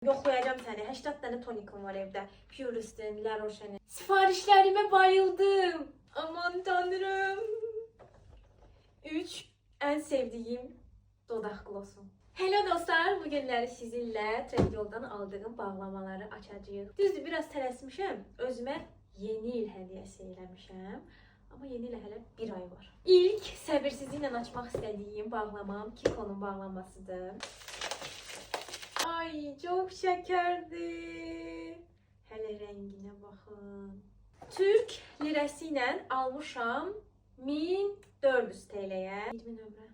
Yoxlayacağım səni. 80 dənə tonikum var evdə. Pure'sin, La Roche'nin. Sifarişlerime bayıldım. Aman tanrım. 3 en sevdiğim dodak glosum. Hello dostlar, bugünləri sizinlə Trendyoldan aldığım bağlamaları açacağıq. Düzdür, biraz tələsmişəm. Özümə yeni il hədiyyəsi eləmişəm. Amma yeni ilə hələ bir ay var. İlk səbirsizliklə açmaq istədiyim bağlamam Kiko'nun bağlamasıdır. Ay, çok şekerdi. Hele rengine bakın. Türk lirası ile almışam 1400 TL'ye. 20 nömrə.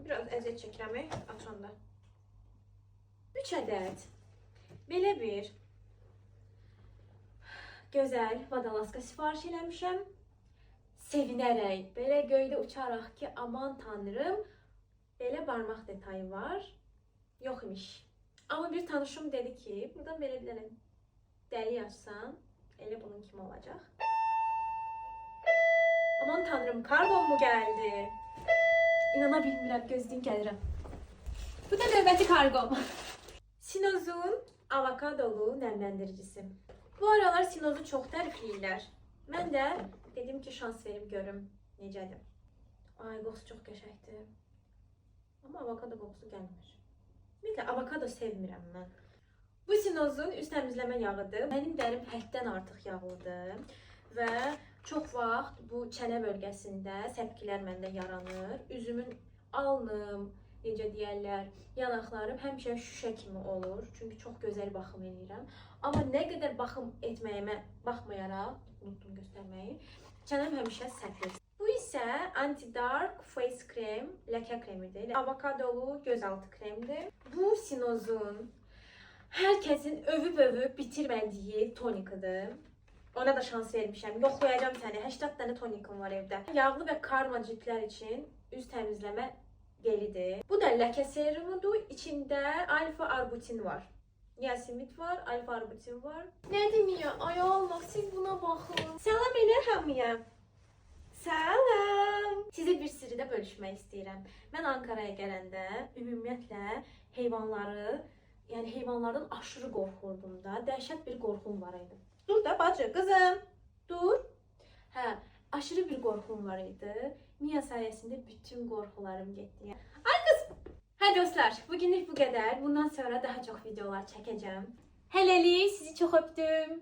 Biraz əziyyət çəkirəm açanda. 3 ədəd. Belə bir gözəl vadalaska sifariş eləmişəm. Sevinərək, belə göydə uçaraq ki, aman tanrım, belə barmaq detayı var. Yox imiş. Ama bir tanışım dedi ki, buradan belə bir dənə dəli yazsan, elə bunun kimi olacaq. Aman tanrım, kargom mu geldi? İnana bilmirəm, gözlüyüm gəlirəm. Bu da növbəti kargom. Sinoz'un avokadolu nəmləndiricisi. Bu aralar Sinoz'u çox tərifləyirlər. Mən də dedim ki, şans verib görüm necədir. Ay, qoxusu çox qəşəngdir. Amma avokado qoxusu gəlmir. Ümumiyyətlə, avokado sevmirəm mən. Bu Sinoz'un üst təmizləmə yağıdır. Mənim dərim həddən artıq yağlıdır və çox vaxt bu çənə bölgəsində səpkilər məndə yaranır. Üzümün alnım, necə deyərlər, yanaqlarım həmişə şüşə kimi olur. Çünki çox gözəl baxım edirəm. Amma nə qədər baxım etməyimə baxmayaraq, unutdum göstərməyi, çənəm həmişə səpir. Bu isə Anti-Dark Face Krem, ləkə kremidir. Avokadolu gözaltı kremdir. Bu Sinoz'un hər kəsin övüb bitirmədiyi tonikidir. Ona da şans vermişəm. Yoxlayacağım səni. 80 dənə tonikum var evdə. Yağlı və karma ciltlər üçün üz təmizləmə gelidir. Bu da ləkə serumudur. İçində alfa arbutin var. Niasinamid var, alfa arbutin var. Nə demiyor? Ay Allah, siz buna baxın. Salam elə hamıya. Salam. Sizə bir sirri də bölüşmək istəyirəm. Mən Ankara'ya gələndə ümumiyyətlə heyvanları, yəni heyvanlardan aşırı qorxurdum da. Dəhşət bir qorxum var idi. Dur da bacı, kızım. Dur. Hə, aşırı bir qorxum var idi. Mia sayəsində bütün qorxularım getdi. Ay kız. Hə dostlar, bugünlük bu qədər. Bundan sonra daha çox videolar çəkəcəm. Hələlik sizi çox öpdüm.